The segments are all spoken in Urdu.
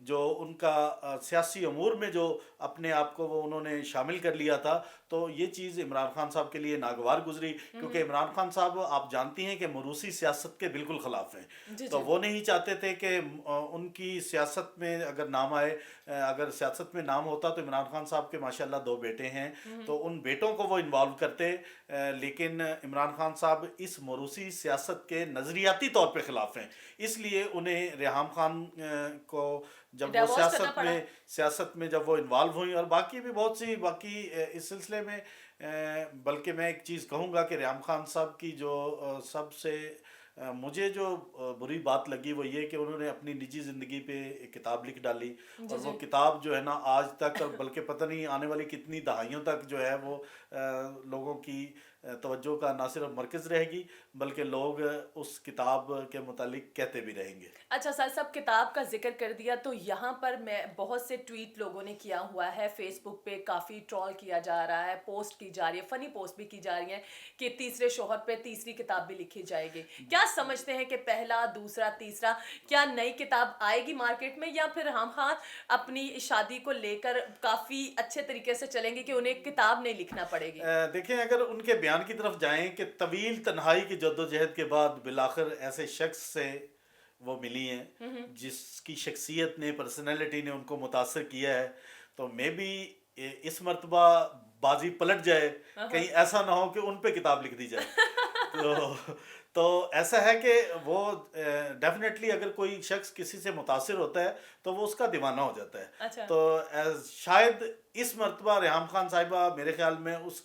جو ان کا سیاسی امور میں جو اپنے آپ کو وہ انہوں نے شامل کر لیا تھا، تو یہ چیز عمران خان صاحب کے لیے ناگوار گزری، کیونکہ عمران خان صاحب آپ جانتی ہیں کہ موروثی سیاست کے بالکل خلاف ہیں، جی تو جی وہ نہیں چاہتے تھے کہ ان کی سیاست میں اگر نام آئے، اگر سیاست میں نام ہوتا تو عمران خان صاحب کے ماشاءاللہ 2 بیٹے ہیں، تو ان بیٹوں کو وہ انوالو کرتے، لیکن عمران خان صاحب اس موروثی سیاست کے نظریاتی طور پہ خلاف ہیں، اس لیے انہیں ریحام خان کو جب وہ ڈیوورس کرنا پڑا. سیاست میں جب وہ انوالو ہوئی، اور باقی بھی بہت سی باقی اس سلسلے میں، بلکہ میں ایک چیز کہوں گا کہ ریحام خان صاحب کی جو سب سے مجھے جو بری بات لگی وہ یہ کہ انہوں نے اپنی نجی زندگی پہ ایک کتاب لکھ ڈالی، جی اور وہ جی کتاب جو ہے نا آج تک، اور بلکہ پتہ نہیں آنے والی کتنی دہائیوں تک جو ہے وہ لوگوں کی توجہ کا نہ صرف مرکز رہے گی، بلکہ لوگ اس کتاب کے متعلق کہتے بھی رہیں گے۔ اچھا سر، سب کتاب کا ذکر کر دیا تو یہاں پر میں بہت سے ٹویٹ لوگوں نے کیا ہوا ہے، فیس بک پہ کافی ٹرول کیا جا رہا ہے، پوسٹ کی جا رہی ہے، فنی پوسٹ بھی کی جا رہی ہیں کہ تیسرے شوہر پہ تیسری کتاب بھی لکھی جائے گی. کیا سمجھتے ہیں کہ پہلا، دوسرا، تیسرا کیا نئی کتاب آئے گی مارکیٹ میں، یا پھر ہم ہاں اپنی شادی کو لے کر کافی اچھے طریقے سے چلیں گے کہ انہیں کتاب نہیں لکھنا پڑے گی؟ دیکھیں، اگر ان کے بیان کی طرف جائیں کہ طویل تنہائی کی جدوجہد کے بعد بالآخر ایسے شخص سے وہ ملی ہیں جس کی شخصیت نے، پرسنالٹی نے ان کو متاثر کیا ہے، تو میں بھی اس مرتبہ بازی پلٹ جائے، کہیں ایسا نہ ہو کہ ان پہ کتاب لکھ دی جائے۔ تو ایسا ہے کہ وہ ڈیفینیٹلی اگر کوئی شخص کسی سے متاثر ہوتا ہے تو وہ اس کا دیوانہ ہو جاتا ہے، اچھا. تو شاید اس مرتبہ ریحام خان صاحبہ میرے خیال میں اس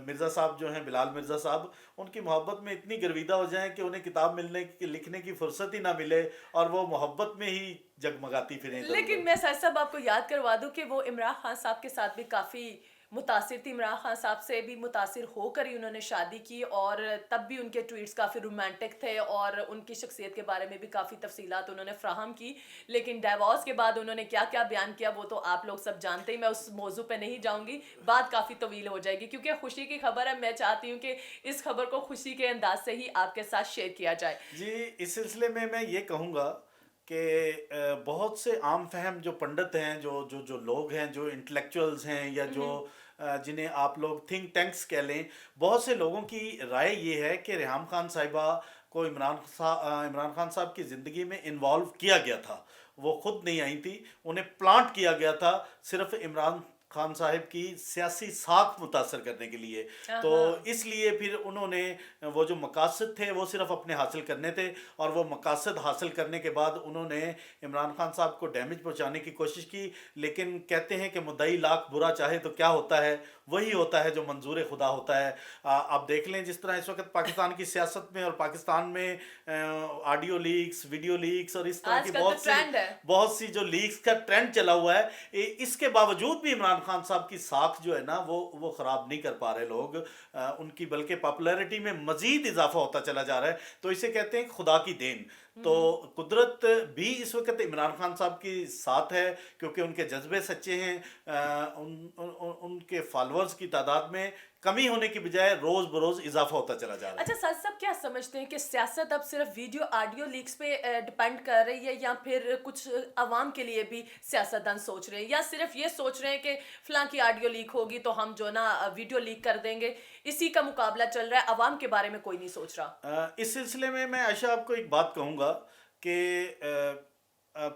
مرزا صاحب جو ہیں، بلال مرزا صاحب، ان کی محبت میں اتنی گرویدہ ہو جائیں کہ انہیں کتاب لکھنے کی فرصت ہی نہ ملے، اور وہ محبت میں ہی جگمگاتی پھریں ادھر ادھر۔ لیکن میں سر صاحب آپ کو یاد کروا دوں کہ وہ عمران خان صاحب کے ساتھ بھی کافی متاثر تھی، عمران خان صاحب سے بھی متاثر ہو کر ہی انہوں نے شادی کی، اور تب بھی ان کے ٹویٹس کافی رومانٹک تھے اور ان کی شخصیت کے بارے میں بھی کافی تفصیلات انہوں نے فراہم کی. لیکن ڈیورس کے بعد انہوں نے کیا کیا بیان کیا وہ تو آپ لوگ سب جانتے ہی، میں اس موضوع پہ نہیں جاؤں گی، بات کافی طویل ہو جائے گی کیونکہ خوشی کی خبر ہے. میں چاہتی ہوں کہ اس خبر کو خوشی کے انداز سے ہی آپ کے ساتھ شیئر کیا جائے. جی، اس سلسلے میں یہ کہوں گا کہ بہت سے عام فہم جو پنڈت ہیں، جو لوگ ہیں، جو انٹلیکچوئلز ہیں، یا جو جنہیں آپ لوگ تھنک ٹینکس کہہ لیں، بہت سے لوگوں کی رائے یہ ہے کہ ریحام خان صاحبہ کو عمران خان صاحب کی زندگی میں انوالو کیا گیا تھا، وہ خود نہیں آئی تھی، انہیں پلانٹ کیا گیا تھا صرف عمران خان صاحب کی سیاسی ساکھ متاثر کرنے کے لیے، تو اس لیے پھر انہوں نے وہ جو مقاصد تھے وہ صرف اپنے حاصل کرنے تھے، اور وہ مقاصد حاصل کرنے کے بعد انہوں نے عمران خان صاحب کو ڈیمیج پہنچانے کی کوشش کی. لیکن کہتے ہیں کہ مدعی لاکھ برا چاہے تو کیا ہوتا ہے، وہی ہوتا ہے جو منظور خدا ہوتا ہے. آپ دیکھ لیں جس طرح اس وقت پاکستان کی سیاست میں اور پاکستان میں آڈیو لیکس، ویڈیو لیکس اور اس طرح کی آج کل تو ٹرینڈ ہے. بہت سی جو لیکس کا ٹرینڈ چلا ہوا ہے، اس کے باوجود بھی عمران خان صاحب کی ساکھ جو ہے نا وہ خراب نہیں کر پا رہے لوگ، ان کی بلکہ پاپولیرٹی میں مزید اضافہ ہوتا چلا جا رہا ہے. تو اسے کہتے ہیں خدا کی دین. تو قدرت بھی اس وقت عمران خان صاحب کی ساتھ ہے، کیونکہ ان کے جذبے سچے ہیں، ان کے فالورز کی تعداد میں کمی ہونے کی بجائے روز بروز اضافہ ہوتا چلا جا رہا ہے. اچھا سر صاحب، کیا سمجھتے ہیں کہ سیاست اب صرف ویڈیو آڈیو لیکس پہ ڈپینڈ کر رہی ہے، یا پھر کچھ عوام کے لیے بھی سیاستدان سوچ رہے ہیں، یا صرف یہ سوچ رہے ہیں کہ فلاں کی آڈیو لیک ہوگی تو ہم جو نا ویڈیو لیک کر دیں گے، اسی کا مقابلہ چل رہا ہے، عوام کے بارے میں کوئی نہیں سوچ رہا؟ اس سلسلے میں عائشہ آپ کو ایک بات کہوں گا کہ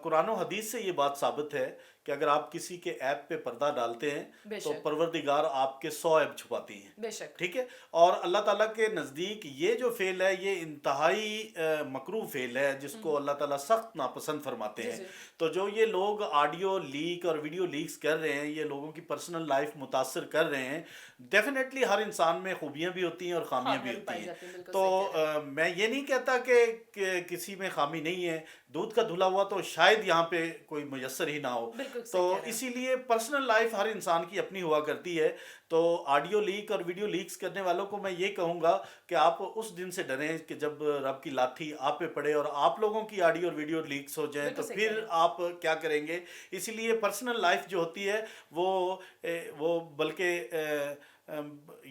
قرآن و حدیث سے یہ بات ثابت ہے کہ اگر آپ کسی کے ایپ پہ پردہ ڈالتے ہیں تو پروردگار آپ کے 100 ایپ چھپاتی ہیں. بے شک. ٹھیک ہے، اور اللہ تعالیٰ کے نزدیک یہ جو فعل ہے یہ انتہائی مکروہ فعل ہے، جس کو اللہ تعالیٰ سخت ناپسند فرماتے ہیں. تو جو یہ لوگ آڈیو لیک اور ویڈیو لیکس کر رہے ہیں، یہ لوگوں کی پرسنل لائف متاثر کر رہے ہیں. ڈیفینیٹلی ہر انسان میں خوبیاں بھی ہوتی ہیں اور خامیاں بھی ہوتی ہیں. تو میں یہ نہیں کہتا کہ کسی میں خامی نہیں ہے، دودھ کا دھلا ہوا تو شاید یہاں پہ کوئی میسر ہی نہ ہو. تو اسی لیے پرسنل لائف ہر انسان کی اپنی ہوا کرتی ہے. تو آڈیو لیک اور ویڈیو لیکس کرنے والوں کو میں یہ کہوں گا کہ آپ اس دن سے ڈریں کہ جب رب کی لاٹھی آپ پہ پڑے اور آپ لوگوں کی آڈیو اور ویڈیو لیکس ہو جائیں تو پھر آپ کیا کریں گے. اسی لیے پرسنل لائف جو ہوتی ہے وہ بلکہ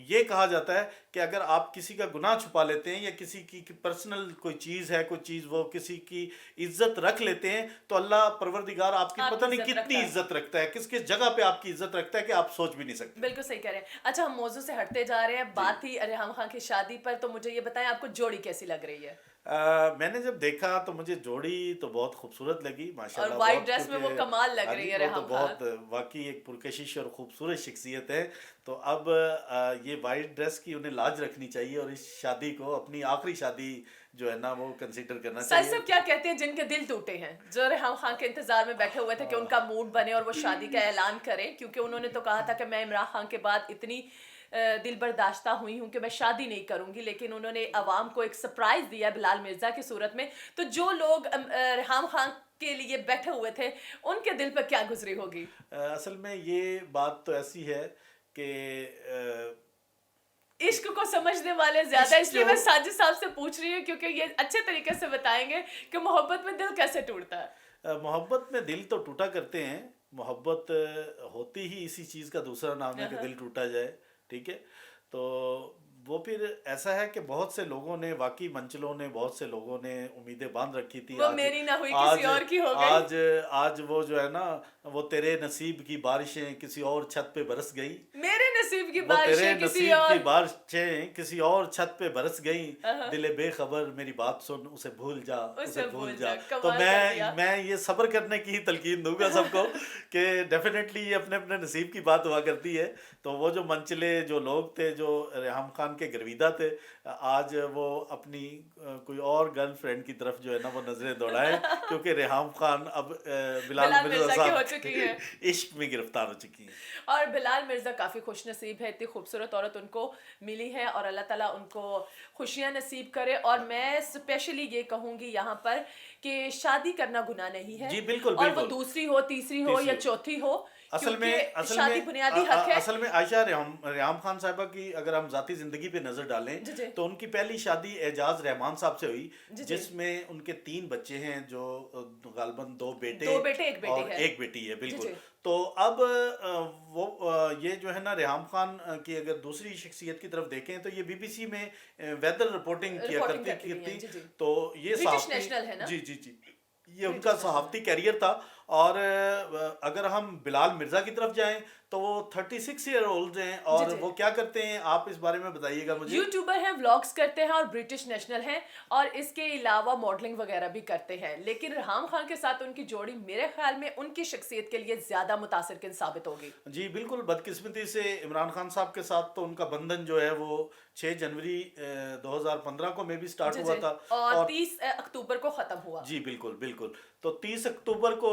یہ کہا جاتا ہے کہ اگر آپ کسی کا گناہ چھپا لیتے ہیں یا کسی کی پرسنل کوئی چیز ہے، کوئی چیز وہ کسی کی عزت رکھ لیتے ہیں، تو اللہ پروردگار آپ کی پتہ نہیں کتنی عزت رکھتا ہے، کس کس جگہ پہ آپ کی عزت رکھتا ہے کہ آپ سوچ بھی نہیں سکتے۔ بالکل صحیح کہہ رہے ہیں۔ اچھا، ہم موضوع سے ہٹتے جا رہے ہیں، بات تھی ریحام خان کی شادی پر، تو مجھے یہ بتائیں آپ کو جوڑی کیسی لگ رہی ہے؟ میں نے جب دیکھا تو مجھے جوڑی تو بہت خوبصورت لگی ماشاءاللہ، اور وائٹ ڈریس میں وہ کمال لگ رہی ہے وہ تو ریحام خان۔ بہت واقعی ایک پرکشش اور خوبصورت شخصیت ہے۔ تو اب یہ وائٹ ڈریس کی انہیں لاج رکھنی چاہیے اور اس شادی کو اپنی آخری شادی جو ہے نا وہ کنسیڈر کرنا چاہیے۔ سب کیا کہتے ہیں جن کے دل ٹوٹے ہیں، جو ریحام خان کے انتظار میں بیٹھے ہوئے تھے کہ ان کا موڈ بنے اور وہ شادی کا اعلان کریں، کیونکہ انہوں نے تو کہا تھا کہ میں عمران خان کے بعد اتنی دل برداشتہ ہوئی ہوں کہ میں شادی نہیں کروں گی، لیکن انہوں نے عوام کو ایک سرپرائز دیا بلال مرزا کی صورت میں۔ تو جو لوگ ریحام خان کے لیے بیٹھے ہوئے تھے ان کے دل پہ کیا گزری ہوگی؟ اصل میں یہ بات تو ایسی ہے کہ عشق کو سمجھنے والے زیادہ، اس لیے میں ساجد صاحب سے پوچھ رہی ہوں کیونکہ یہ اچھے طریقے سے بتائیں گے کہ محبت میں دل کیسے ٹوٹتا ہے۔ محبت میں دل تو ٹوٹا کرتے ہیں، محبت ہوتی ہی اسی چیز کا دوسرا نام ہے کہ دل ٹوٹا جائے، ٹھیک ہے؟ تو وہ پھر ایسا ہے کہ بہت سے لوگوں نے، واقعی منچلوں نے، بہت سے لوگوں نے امیدیں باندھ رکھی تھی، وہ میری نہ ہوئی کسی اور کی ہو گئی، آج وہ جو ہے نا وہ تیرے نصیب کی بارشیں کسی اور چھت پہ برس گئی، میرے نصیب کی وہ بارشیں تیرے کسی نصیب اور کی بارشیں کسی اور چھت پہ برس گئیں، دل بے خبر میری بات سن اسے بھول جا، اسے بھول جا۔ تو میں یہ صبر کرنے کی تلقین دوں گا سب کو کہ ڈیفینیٹلی یہ اپنے اپنے نصیب کی بات ہوا کرتی ہے۔ تو وہ جو منچلے جو لوگ تھے، جو ریحام خان کے گرویدہ تھے، آج وہ اپنی کوئی اور گرل فرینڈ کی طرف جو ہے نا وہ نظریں دوڑائیں، کیونکہ ریحام خان اب بلال مرزا کی ہو صاحب چکی ہیں، عشق میں گرفتار ہو چکی ہیں۔ اور بلال مرزا کافی خوش نصیب ہے، اتنی خوبصورت عورت ان کو ملی ہے اور اللہ تعالیٰ ان کو خوشیاں نصیب کرے۔ اور میں اسپیشلی یہ کہوں گی یہاں پر کہ شادی کرنا گناہ نہیں ہے، جی بالکل اور بالکل، وہ دوسری ہو، تیسری ہو یا چوتھی ہو، اصل میں شادی بنیادی حق ہے۔ اصل میں عائشہ ریحام خان صاحبہ کی اگر ہم ذاتی زندگی پہ نظر ڈالیں تو ان کی پہلی شادی اعجاز رحمان صاحب سے ہوئی، جس میں ان کے 3 بچے ہیں، جو غالباً 2 بیٹے اور 1 بیٹی ہے، بالکل۔ تو اب وہ یہ جو ہے نا ریحام خان کی اگر دوسری شخصیت کی طرف دیکھیں تو یہ بی بی سی میں ویدر رپورٹنگ کیا کرتی تھی، تو یہ صحافتی جی یہ ان کا صحافتی کیریئر تھا۔ اور اگر ہم بلال مرزا کی طرف جائیں تو وہ 36 ایئر اولڈ ہیں، اور وہ کیا کرتے ہیں آپ اس بارے میں بتائیے گا مجھے؟ یوٹیوبر ہیں، ولاگز کرتے ہیں اور برٹش نیشنل ہیں، اور اس کے علاوہ ماڈلنگ وغیرہ بھی کرتے ہیں۔ لیکن ریحام خان کے ساتھ ان کی جوڑی میرے خیال میں ان کی شخصیت کے لیے زیادہ متاثر کن ثابت ہوگی۔ جی بالکل، بدقسمتی سے عمران خان صاحب کے ساتھ تو ان کا بندھن جو ہے وہ 6 جنوری 2015 کو میں بھی سٹارٹ ہوا تھا اور 30 اکتوبر کو ختم ہوا۔ جی بالکل بالکل، تو 30 اکتوبر کو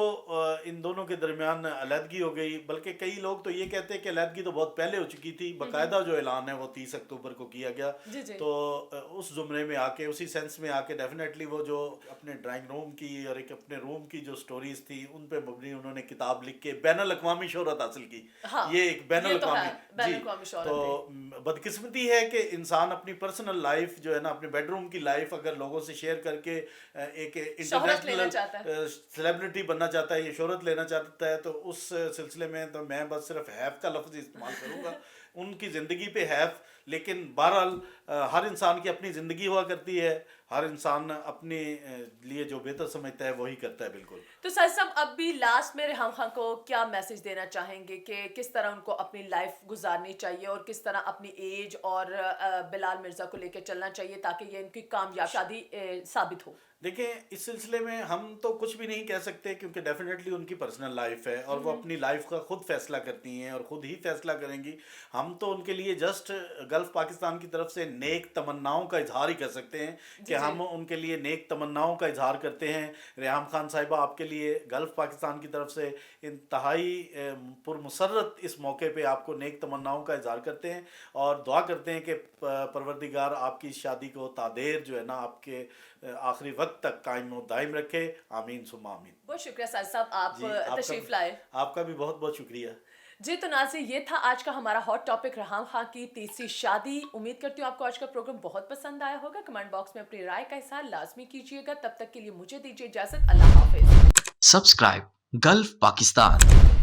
ان دونوں کے درمیان علیحدگی ہو گئی، بلکہ کئی لوگ تو یہ کہتے ہیں کہ علیحدگی تو بہت پہلے ہو چکی تھی، باقاعدہ جو اعلان ہے وہ 30 اکتوبر کو کیا گیا۔ تو اس زمرے میں آ کے، اسی سینس میں آ کے ڈیفینیٹلی وہ جو اپنے ڈرائنگ روم کی اور ایک اپنے روم کی جو سٹوریز تھی ان پہ مبنی انہوں نے کتاب لکھ کے بین الاقوامی شہرت حاصل کی۔ یہ ایک بین الاقوامی تو بدقسمتی ہے کہ انسان اپنی پرسنل لائف جو ہے نا، اپنے بیڈ روم کی لائف اگر لوگوں سے شیئر کر کے ایک انٹرنیشنل سیلیبریٹی بننا چاہتا ہے، یہ شہرت لینا چاہتا ہے، تو اس سلسلے میں تو میں بس صرف حیف کا لفظ استعمال کروں گا، ان کی زندگی پہ حیف۔ لیکن بہرحال ہر انسان کی اپنی زندگی ہوا کرتی ہے، ہر انسان اپنے لیے جو بہتر سمجھتا ہے وہی کرتا ہے، بالکل۔ تو سر صاحب اب بھی لاسٹ میں ریحام خان کو کیا میسج دینا چاہیں گے کہ کس طرح ان کو اپنی لائف گزارنی چاہیے اور کس طرح اپنی ایج اور بلال مرزا کو لے کے چلنا چاہیے تاکہ یہ ان کی کامیاب شادی ثابت ہو؟ دیکھیں، اس سلسلے میں ہم تو کچھ بھی نہیں کہہ سکتے، کیونکہ ڈیفینیٹلی ان کی پرسنل لائف ہے اور وہ اپنی لائف کا خود فیصلہ کرتی ہیں اور خود ہی فیصلہ کریں گی۔ ہم تو ان کے لیے جسٹ گلف پاکستان کی طرف سے نیک تمناؤں کا اظہار ہی کر سکتے ہیں کہ ہم ان کے لیے نیک تمناؤں کا اظہار کرتے ہیں۔ ریحام خان صاحبہ، آپ کے لیے گلف پاکستان کی طرف سے انتہائی پرمسرت اس موقع پہ آپ کو نیک تمناؤں کا اظہار کرتے ہیں اور دعا کرتے ہیں کہ پروردگار آپ کی شادی کو تادیر جو ہے نا آپ کے آخری وقت تک قائم و دائم رکھے، آمین ثم آمین۔ بہت شکریہ سر صاحب، آپ تشریف لائے۔ آپ کا بھی بہت بہت شکریہ۔ جی تو ناظرین، یہ تھا آج کا ہمارا ہاٹ ٹاپک، ریحام خان کی تیسری شادی۔ امید کرتی ہوں آپ کو آج کا پروگرام بہت پسند آیا ہوگا۔ کمنٹ باکس میں اپنی رائے کا اظہار لازمی کیجیے گا۔ تب تک کے لیے مجھے دیجیے اجازت، اللہ حافظ۔ Subscribe golf Pakistan.